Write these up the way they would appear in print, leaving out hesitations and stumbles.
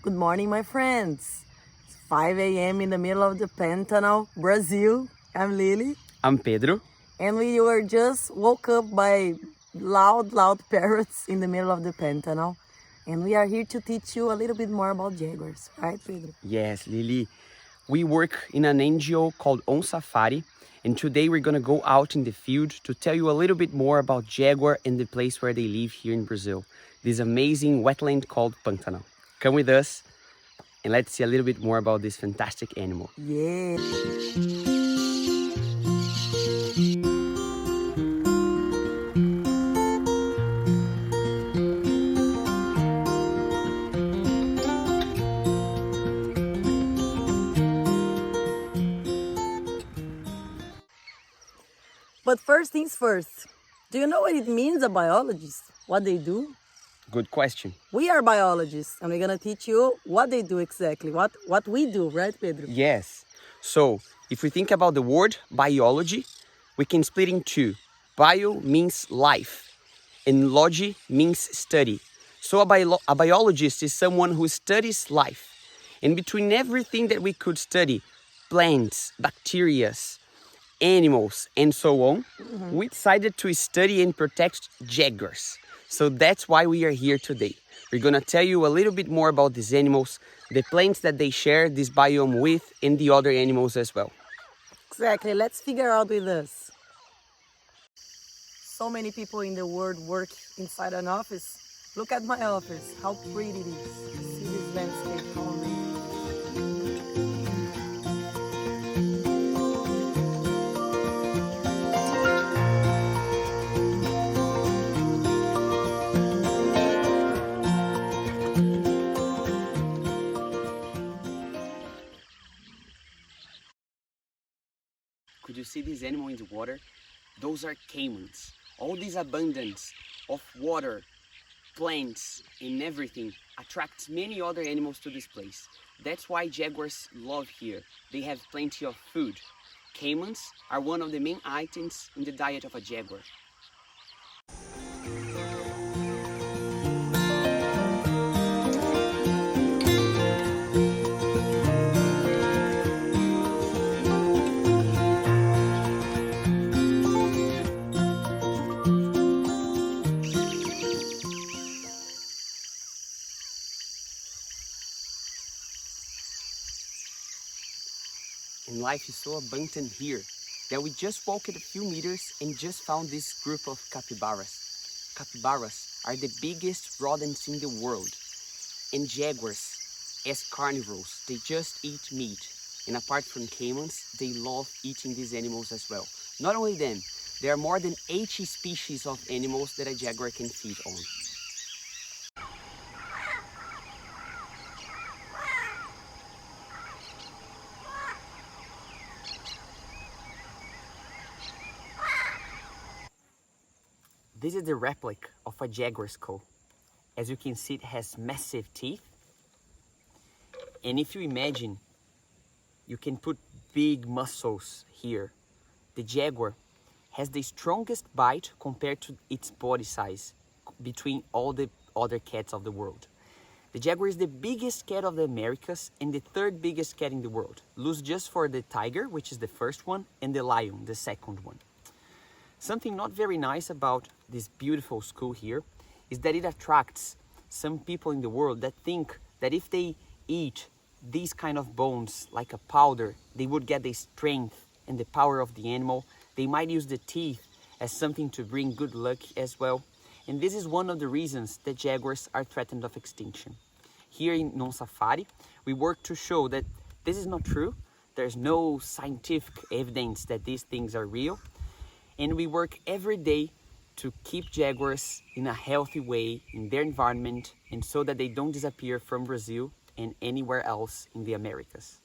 Good morning, my friends. It's 5 a.m. in the middle of the Pantanal, Brazil. I'm Lily. I'm Pedro. And we were just woke up by loud parrots in the middle of the Pantanal. And we are here to teach you a little bit more about jaguars, right, Pedro? Yes, Lily. We work in an NGO called On Safari, and today we're gonna go out in the field to tell you a little bit more about jaguar and the place where they live here in Brazil, this amazing wetland called Pantanal. Come with us and let's see a little bit more about this fantastic animal. Yeah. But first things first, do you know what it means, a biologist? What they do? Good question. We are biologists, and we're gonna teach you what they do exactly, what we do, right, Pedro? Yes. So, if we think about the word biology, we can split in two. Bio means life, and logy means study. So a biologist is someone who studies life. And between everything that we could study, plants, bacteria, animals, and so on, we decided to study and protect jaguars. So that's why we are here today. We're gonna tell you a little bit more about these animals, the plants that they share this biome with, and the other animals as well. Exactly, let's figure out with us. So many people in the world work inside an office. Look at my office, how pretty it is. See this landscape, how amazing. Could you see this animal in the water? Those are caimans. All this abundance of water, plants, and everything attracts many other animals to this place. That's why jaguars love here. They have plenty of food. Caimans are one of the main items in the diet of a jaguar. And life is so abundant here that we just walked a few meters and just found this group of capybaras. Capybaras are the biggest rodents in the world. And jaguars, as carnivores, they just eat meat. And apart from caimans, they love eating these animals as well. Not only them, there are more than 80 species of animals that a jaguar can feed on. This is the replica of a jaguar skull. As you can see, it has massive teeth. And if you imagine, you can put big muscles here. The jaguar has the strongest bite compared to its body size between all the other cats of the world. The jaguar is the biggest cat of the Americas and the third biggest cat in the world. Lose just for the tiger, which is the first one, and the lion, the second one. Something not very nice about this beautiful skull here is that it attracts some people in the world that think that if they eat these kind of bones like a powder, they would get the strength and the power of the animal. They might use the teeth as something to bring good luck as well. And this is one of the reasons that jaguars are threatened of extinction. Here in Non Safari, we work to show that this is not true. There's no scientific evidence that these things are real. And we work every day to keep jaguars in a healthy way in their environment and so that they don't disappear from Brazil and anywhere else in the Americas.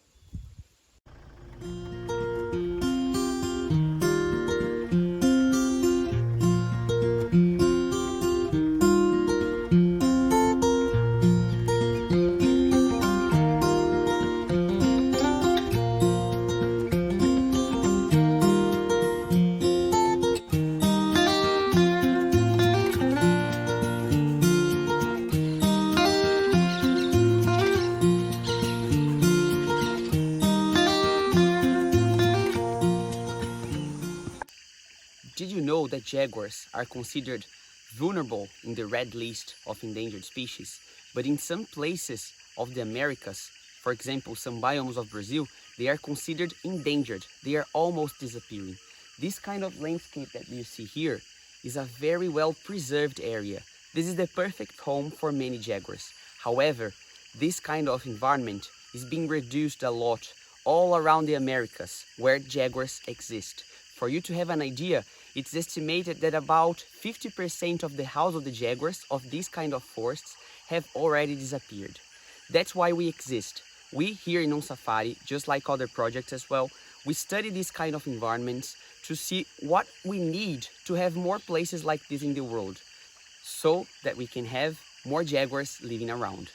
that jaguars are considered vulnerable in the red list of endangered species, but in some places of the Americas, for example, some biomes of Brazil, they are considered endangered. They are almost disappearing. This kind of landscape that you see here is a very well preserved area. This is the perfect home for many jaguars. However, this kind of environment is being reduced a lot all around the Americas where jaguars exist. For you to have an idea, it's estimated that about 50% of the house of the jaguars of these kind of forests have already disappeared. That's why we exist. We here in On Safari, just like other projects as well, we study these kind of environments to see what we need to have more places like this in the world, so that we can have more jaguars living around.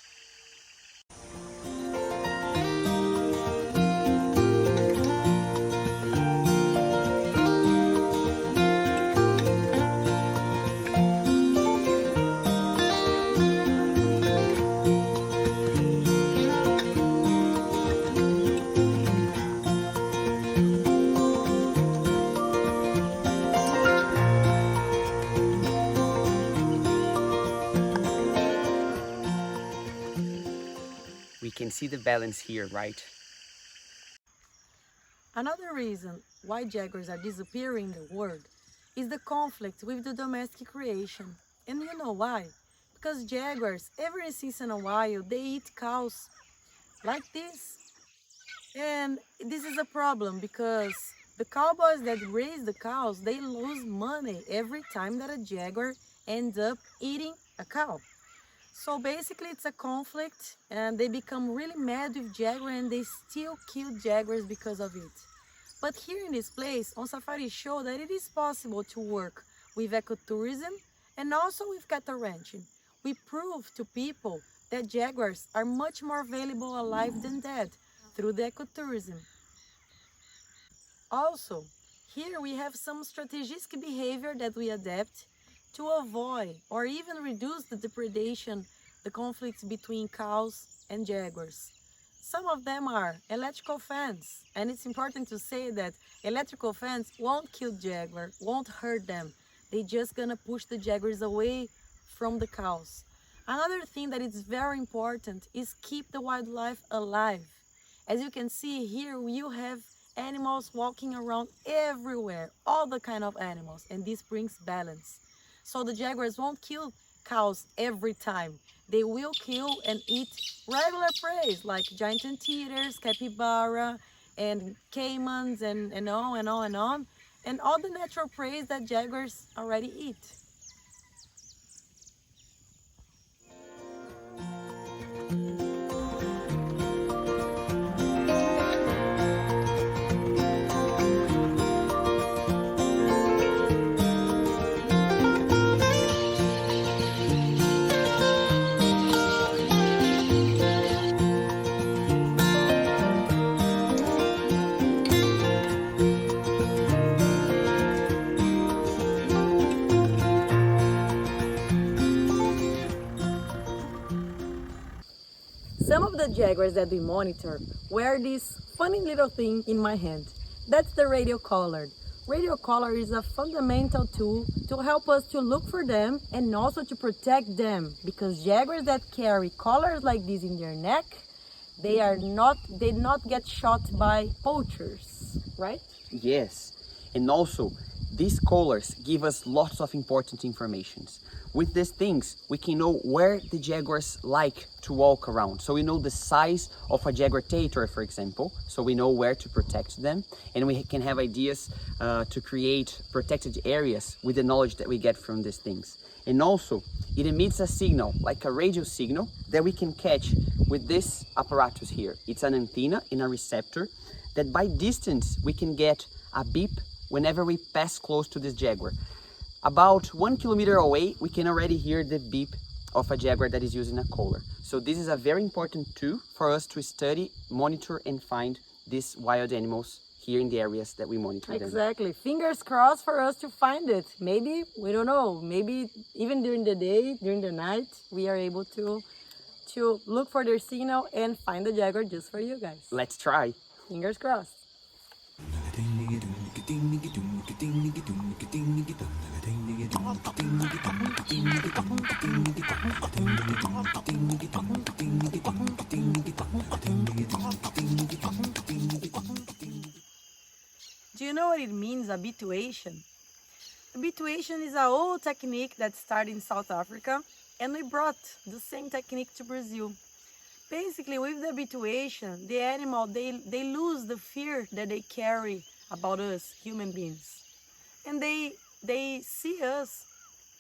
We can see the balance here, right? Another reason why jaguars are disappearing in the world is the conflict with the domestic creation. And you know why? Because jaguars, every once in a while, they eat cows like this. And this is a problem because the cowboys that raise the cows, they lose money every time that a jaguar ends up eating a cow. So basically it's a conflict and they become really mad with jaguar and they still kill jaguars because of it. But here in this place, On Safari show that it is possible to work with ecotourism and also with cattle ranching. We prove to people that jaguars are much more valuable alive than dead through the ecotourism. Also, here we have some strategic behavior that we adapt to avoid or even reduce the depredation, the conflicts between cows and jaguars. Some of them are electrical fence, and it's important to say that electrical fence won't kill jaguar, won't hurt them. They're just gonna push the jaguars away from the cows. Another thing that is very important is keep the wildlife alive. As you can see here, you have animals walking around everywhere, all the kind of animals, and this brings balance. So the jaguars won't kill cows every time. They will kill and eat regular prey like giant anteaters, capybara, and caimans, and on and on and on, and all the natural prey that jaguars already eat. Some of the jaguars that we monitor wear this funny little thing in my hand. That's the radio collar. Radio collar is a fundamental tool to help us to look for them and also to protect them, because jaguars that carry collars like this in their neck, they not get shot by poachers, right? Yes, and also these collars give us lots of important informations. With these things, we can know where the jaguars like to walk around. So we know the size of a jaguar territory, for example, so we know where to protect them, and we can have ideas to create protected areas with the knowledge that we get from these things. And also, it emits a signal, like a radio signal, that we can catch with this apparatus here. It's an antenna and a receptor that by distance we can get a beep whenever we pass close to this jaguar. About 1 kilometer away, we can already hear the beep of a jaguar that is using a collar. So this is a very important tool for us to study, monitor, and find these wild animals here in the areas that we monitor them. Exactly. Fingers crossed for us to find it. Maybe, we don't know, maybe even during the day, during the night, we are able to look for their signal and find the jaguar just for you guys. Let's try. Fingers crossed. Do you know what it means, habituation? Habituation is an old technique that started in South Africa, and we brought the same technique to Brazil. Basically, with the habituation, the animal, they lose the fear that they carry about us, human beings. And they see us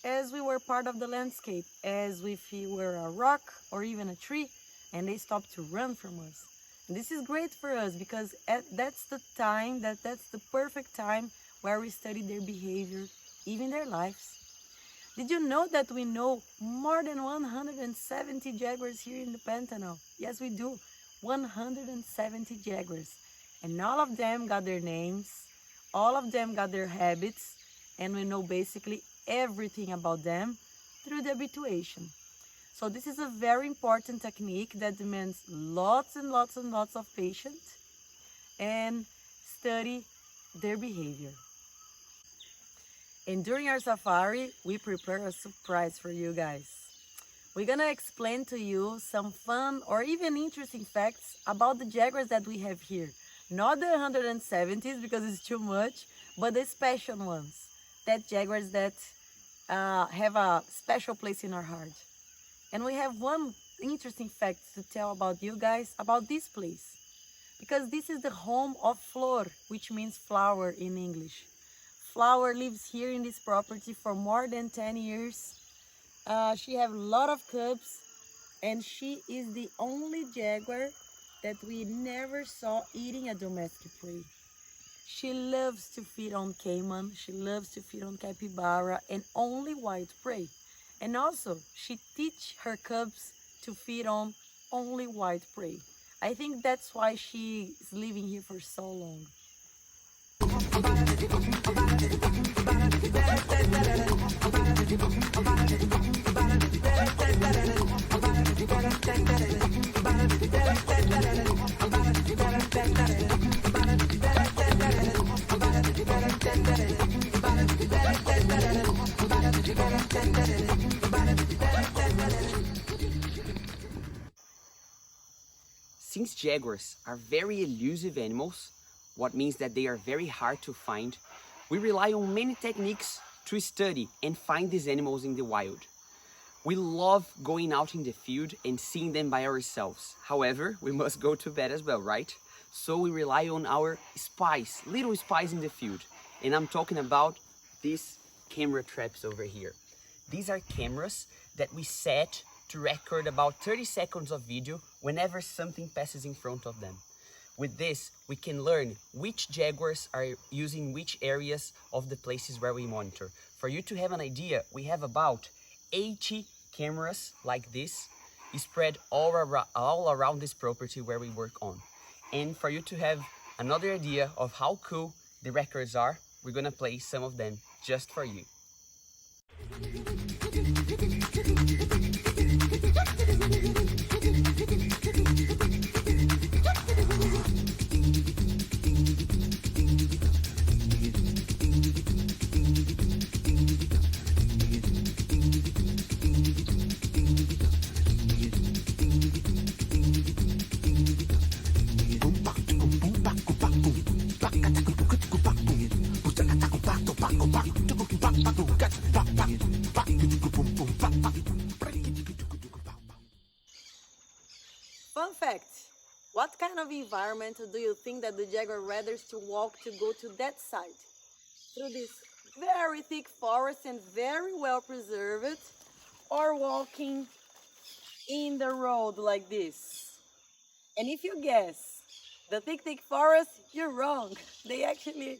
as we were part of the landscape, as if we were a rock or even a tree, and they stop to run from us. And this is great for us because that's the time, that's the perfect time where we study their behavior, even their lives. Did you know that we know more than 170 jaguars here in the Pantanal? Yes, we do. 170 jaguars. And all of them got their names, all of them got their habits, and we know basically everything about them through the habituation. So this is a very important technique that demands lots and lots and lots of patience and study their behavior. And during our safari, we prepare a surprise for you guys. We're gonna explain to you some fun or even interesting facts about the jaguars that we have here. Not the 170s because it's too much, but the special ones. That jaguars that have a special place in our heart. And we have one interesting fact to tell about you guys about this place. Because this is the home of Flor, which means flower in English. Flower lives here in this property for more than 10 years. She has a lot of cubs, and she is the only jaguar that we never saw eating a domestic prey. She loves to feed on caiman, she loves to feed on capybara and only white prey. And also, she teaches her cubs to feed on only white prey. I think that's why she is living here for so long. Since jaguars are very elusive animals, what means that they are very hard to find, we rely on many techniques to study and find these animals in the wild. We love going out in the field and seeing them by ourselves. However, we must go to bed as well, right? So we rely on our spies, little spies in the field. And I'm talking about these camera traps over here. These are cameras that we set to record about 30 seconds of video whenever something passes in front of them. With this, we can learn which jaguars are using which areas of the places where we monitor. For you to have an idea, we have about 80 cameras like this spread all around this property where we work on. And for you to have another idea of how cool the records are, we're gonna play some of them just for you. Fun fact, what kind of environment do you think that the jaguar rathers to walk to go to that side? Through this very thick forest and very well preserved, or walking in the road like this? And if you guess the thick forest, you're wrong. They actually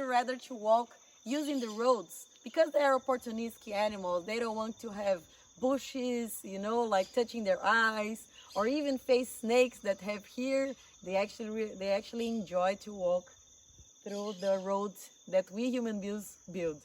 rather to walk using the roads because they are opportunistic animals. They don't want to have bushes, like touching their eyes, or even face snakes that have here. They actually enjoy to walk through the roads that we human beings build.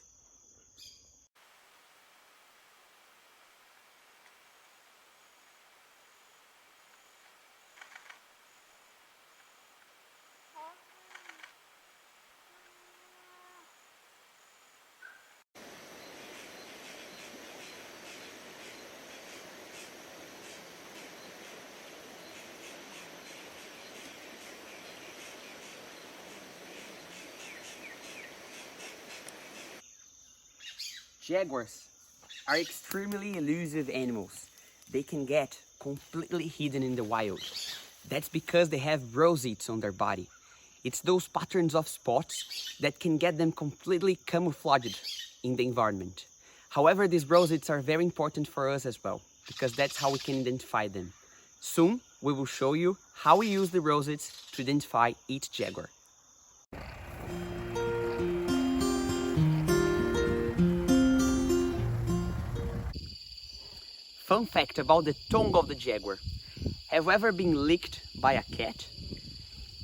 Jaguars are extremely elusive animals. They can get completely hidden in the wild. That's because they have rosettes on their body. It's those patterns of spots that can get them completely camouflaged in the environment. However, these rosettes are very important for us as well, because that's how we can identify them. Soon, we will show you how we use the rosettes to identify each jaguar. Fun fact about the tongue of the jaguar. Have you ever been licked by a cat?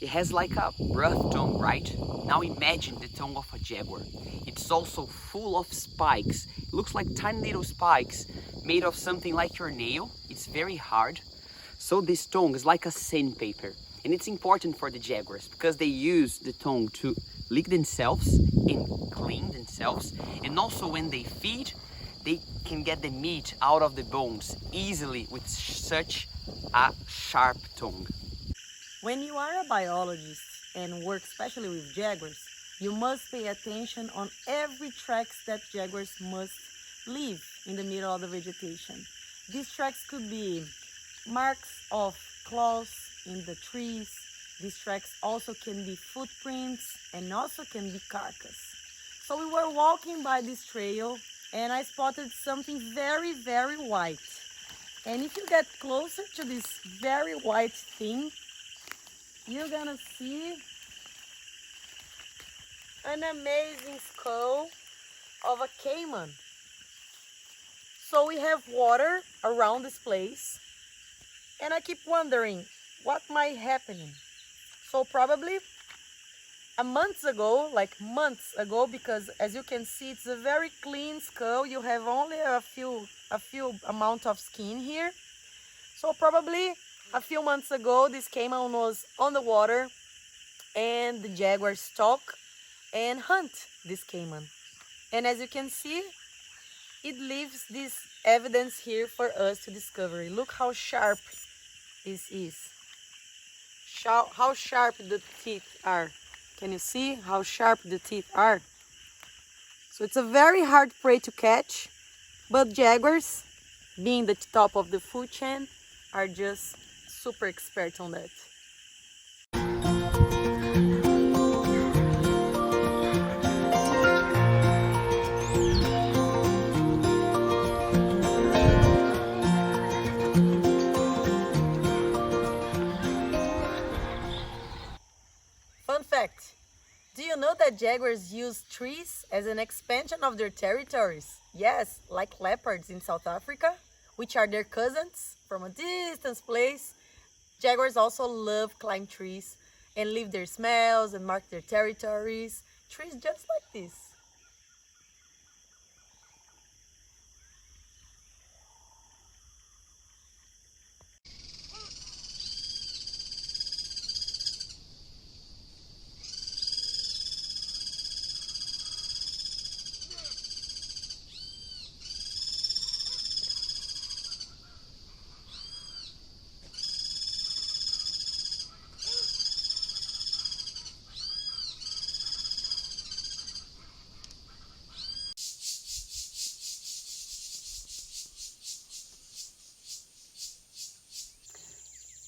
It has like a rough tongue, right? Now imagine the tongue of a jaguar. It's also full of spikes. It looks like tiny little spikes made of something like your nail. It's very hard. So this tongue is like a sandpaper. And it's important for the jaguars because they use the tongue to lick themselves and clean themselves. And also when they feed, they can get the meat out of the bones easily with such a sharp tongue. When you are a biologist and work especially with jaguars, you must pay attention on every tracks that jaguars must leave in the middle of the vegetation. These tracks could be marks of claws in the trees. These tracks also can be footprints and also can be carcass. So we were walking by this trail and I spotted something very, very white. And if you get closer to this very white thing, you're gonna see an amazing skull of a caiman. So we have water around this place and I keep wondering what might happen. So probably months ago, because as you can see, it's a very clean skull. You have only a few amount of skin here. So probably a few months ago, this caiman was on the water and the jaguar stalk and hunt this caiman. And as you can see, it leaves this evidence here for us to discover. Look how sharp this is. How sharp the teeth are. Can you see how sharp the teeth are? So it's a very hard prey to catch, but jaguars, being the top of the food chain, are just super expert on that. Fun fact, do you know that jaguars use trees as an expansion of their territories? Yes, like leopards in South Africa, which are their cousins from a distant place. Jaguars also love climb trees and leave their smells and mark their territories. Trees just like this.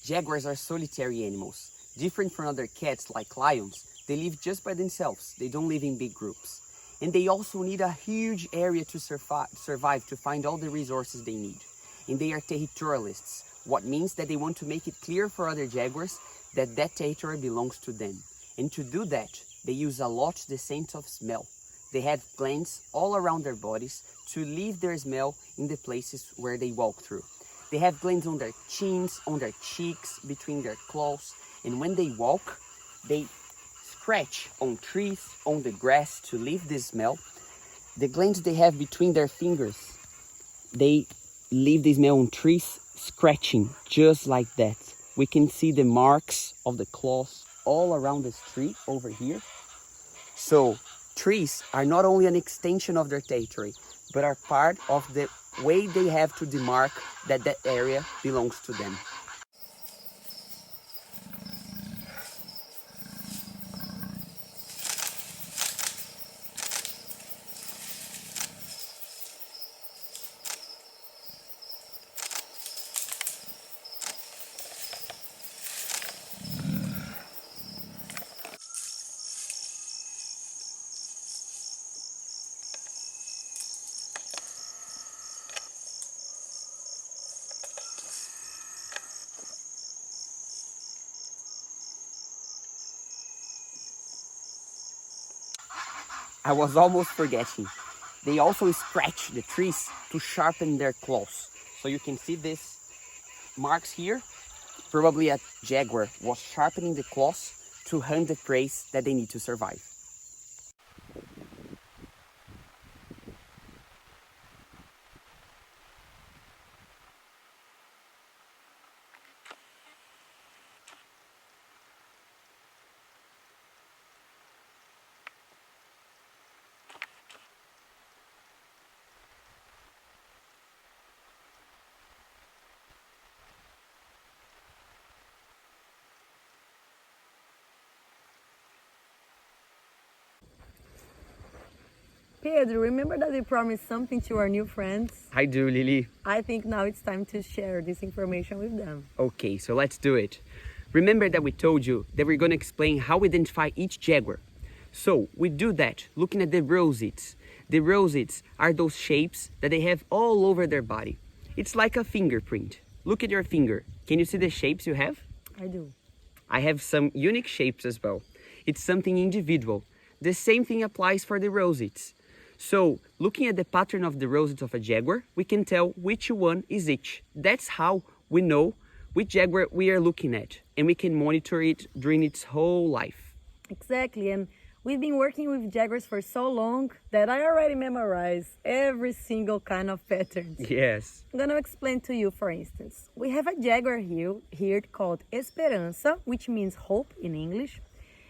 Jaguars are solitary animals. Different from other cats like lions, they live just by themselves. They don't live in big groups. And they also need a huge area to survive to find all the resources they need. And they are territorialists, what means that they want to make it clear for other jaguars that that territory belongs to them. And to do that, they use a lot the sense of smell. They have glands all around their bodies to leave their smell in the places where they walk through. They have glands on their chins, on their cheeks, between their claws, and when they walk, they scratch on trees, on the grass to leave the smell. The glands they have between their fingers, they leave the smell on trees, scratching just like that. We can see the marks of the claws all around this tree over here. So trees are not only an extension of their territory, but are part of the way they have to demark that that area belongs to them. I was almost forgetting. They also scratch the trees to sharpen their claws. So you can see these marks here. Probably a jaguar was sharpening the claws to hunt the prey that they need to survive. Pedro, remember that we promised something to our new friends? I do, Lily. I think now it's time to share this information with them. Okay, so let's do it. Remember that we told you that we're going to explain how we identify each jaguar. So we do that looking at the rosettes. The rosettes are those shapes that they have all over their body. It's like a fingerprint. Look at your finger. Can you see the shapes you have? I do. I have some unique shapes as well. It's something individual. The same thing applies for the rosettes. So, looking at the pattern of the rosettes of a jaguar, we can tell which one is each. That's how we know which jaguar we are looking at, and we can monitor it during its whole life. Exactly, and we've been working with jaguars for so long that I already memorized every single kind of pattern. Yes. I'm gonna explain to you, for instance. We have a jaguar here called Esperança, which means hope in English.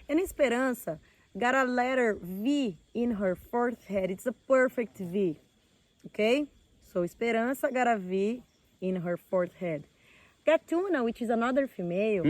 And Esperança got a letter V in her forehead. It's a perfect V, okay? So Esperança got a V in her forehead. Gatuna, which is another female,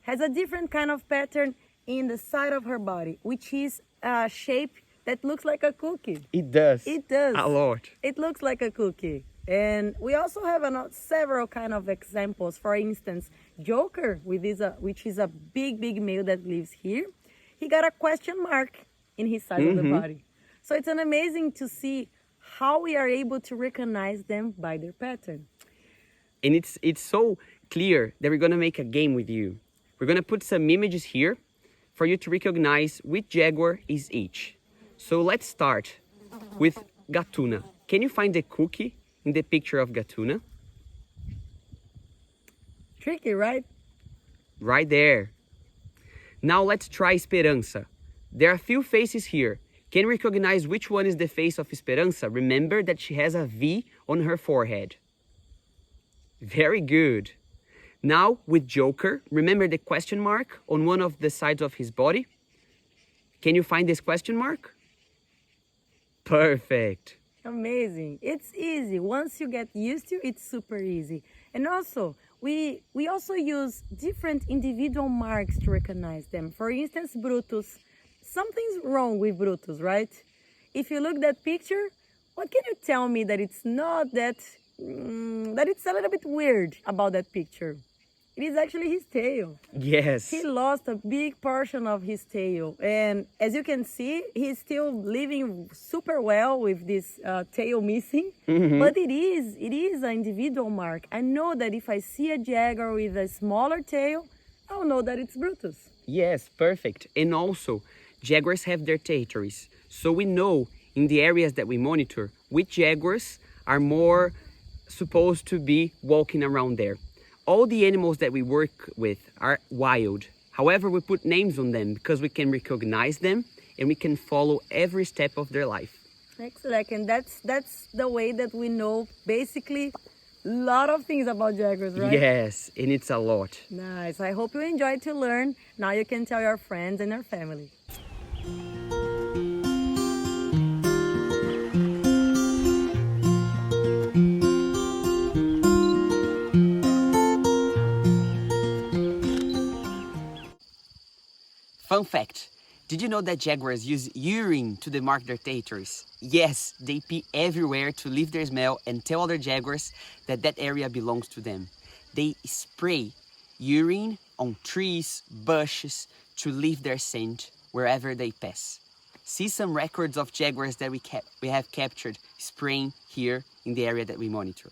has a different kind of pattern in the side of her body, which is a shape that looks like a cookie. It does. It does. A lot. It looks like a cookie. And we also have several kind of examples. For instance, Joker, which is a big male that lives here. He got a question mark in his side of the body. So it's amazing to see how we are able to recognize them by their pattern. And it's so clear that we're going to make a game with you. We're going to put some images here for you to recognize which jaguar is each. So let's start with Gatuna. Can you find the cookie in the picture of Gatuna? Tricky, right? Right there. Now let's try Esperança. There are a few faces here. Can you recognize which one is the face of Esperança? Remember that she has a V on her forehead. Very good. Now with Joker, remember the question mark on one of the sides of his body? Can you find this question mark? Perfect. Amazing. It's easy. Once you get used to it, it's super easy. And also, we also use different individual marks to recognize them. For instance, Brutus. Something's wrong with Brutus, right? If you look at that picture, what can you tell me that it's not that it's a little bit weird about that picture? It is actually his tail. Yes. He lost a big portion of his tail. And as you can see, he's still living super well with this tail missing. But it is an individual mark. I know that if I see a jaguar with a smaller tail, I'll know that it's Brutus. Yes, perfect. And also, jaguars have their territories. So we know in the areas that we monitor which jaguars are more supposed to be walking around there. All the animals that we work with are wild. However, we put names on them because we can recognize them and we can follow every step of their life. Excellent, and that's the way that we know basically a lot of things about jaguars, right? Yes, and it's a lot. Nice. I hope you enjoyed to learn. Now you can tell your friends and your family. Fun fact, did you know that jaguars use urine to demark their territories? Yes, they pee everywhere to leave their smell and tell other jaguars that that area belongs to them. They spray urine on trees, bushes to leave their scent wherever they pass. See some records of jaguars that we have captured spraying here in the area that we monitor.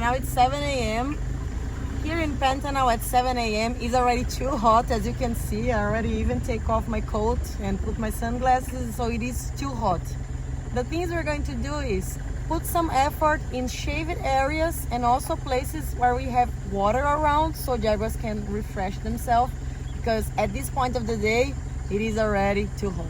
Right now it's 7 a.m. Here in Pantanal at 7 a.m. is already too hot, as you can see. I already even take off my coat and put my sunglasses, so it is too hot. The things we're going to do is put some effort in shaded areas and also places where we have water around so jaguars can refresh themselves, because at this point of the day, it is already too hot.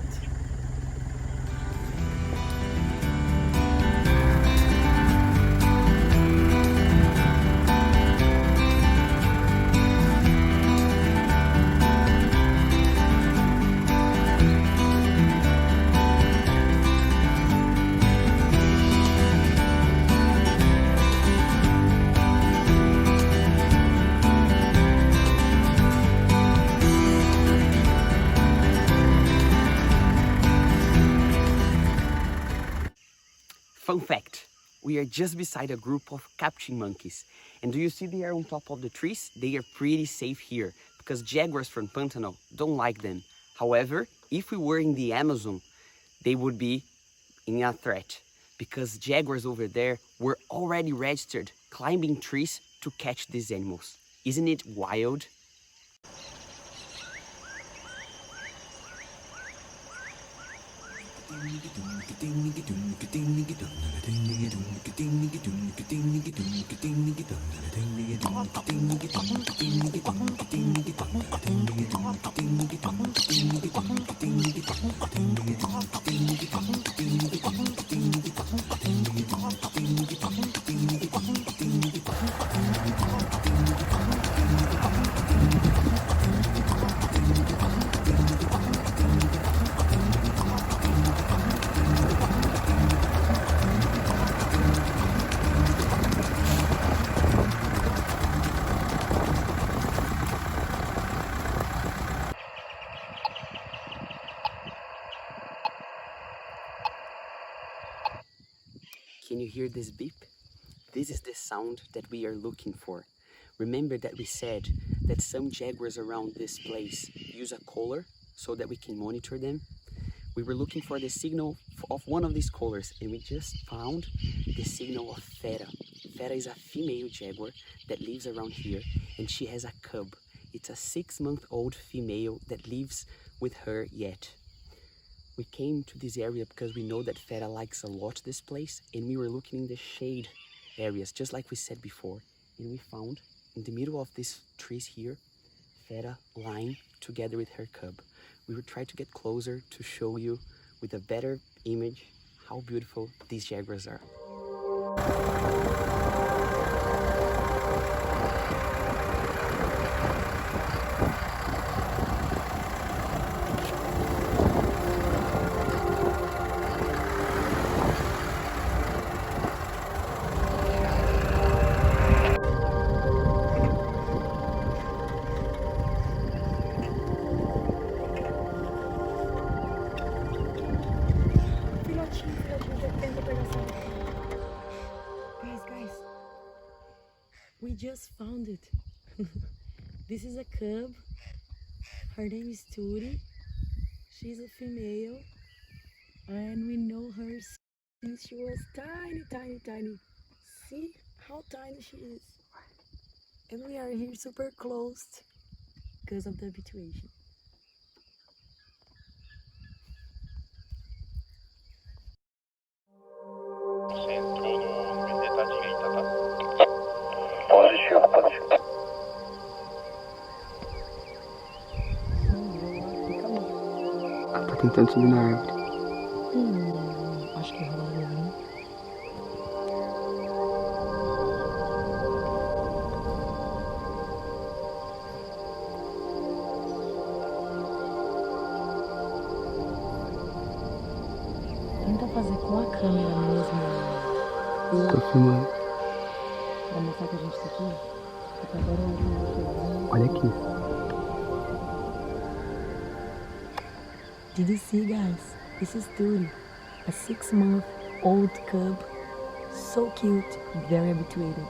Fun fact, we are just beside a group of capturing monkeys. And do you see they are on top of the trees? They are pretty safe here because jaguars from Pantanal don't like them. However, if we were in the Amazon, they would be in a threat because jaguars over there were already registered climbing trees to catch these animals. Isn't it wild? Can you hear this beep? This is the sound that we are looking for. Remember that we said that some jaguars around this place use a collar so that we can monitor them? We were looking for the signal of one of these collars and we just found the signal of Fera. Fera is a female jaguar that lives around here and she has a cub. It's a 6-month-old female that lives with her yet. We came to this area because we know that Fera likes a lot this place and we were looking in the shade areas, just like we said before. And we found in the middle of these trees here, Fera lying together with her cub. We will try to get closer to show you with a better image how beautiful these jaguars are. Guys, we just found it. This is a cub. Her name is Turi. She's a female and we know her since she was tiny. See how tiny she is. And we are here super close because of the habituation. Ela tá tentando subir na árvore. Acho que rolou, né? Tenta fazer com a câmera mesmo. Tô filmando. Pra mostrar que a gente tá aqui. Porque agora eu... Olha aqui. Did you see, guys? This is Turi, a 6-month-old cub. So cute, very habituated.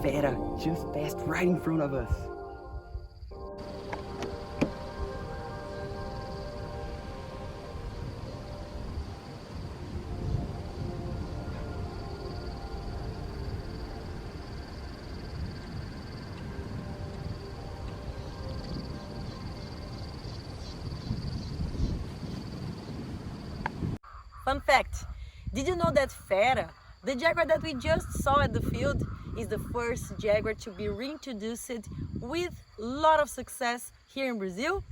fera just passed right in front of us. Fun fact, did you know that fera, the jaguar that we just saw at the field, is the first jaguar to be reintroduced with a lot of success here in Brazil?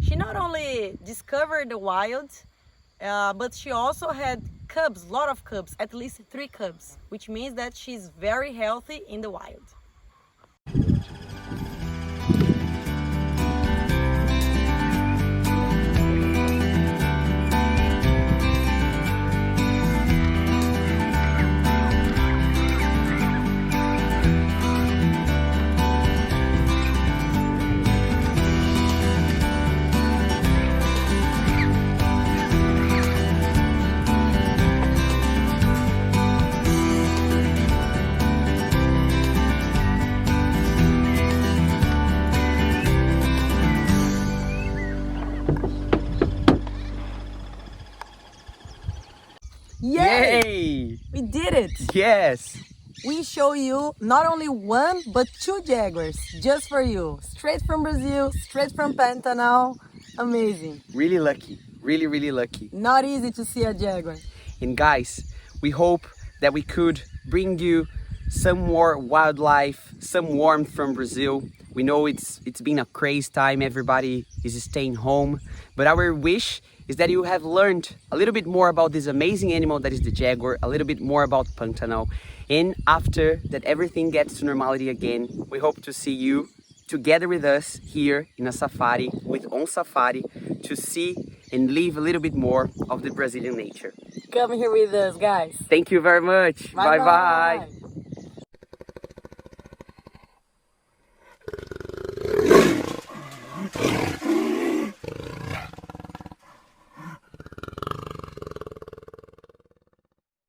She not only discovered the wild, but she also had cubs, a lot of cubs, at least 3 cubs, which means that she's very healthy in the wild. Yay! We did it! Yes! We show you not only 1 but 2 jaguars just for you. Straight from Brazil, straight from Pantanal. Amazing. Really lucky. Really lucky. Not easy to see a jaguar. And guys, we hope that we could bring you some more wildlife, some warmth from Brazil. We know it's been a crazy time, everybody is staying home, but our wish is that you have learned a little bit more about this amazing animal that is the jaguar, a little bit more about Pantanal, and after that everything gets to normality again, we hope to see you together with us here in a safari, On Safari, to see and live a little bit more of the Brazilian nature. Come here with us, guys. Thank you very much. Bye bye.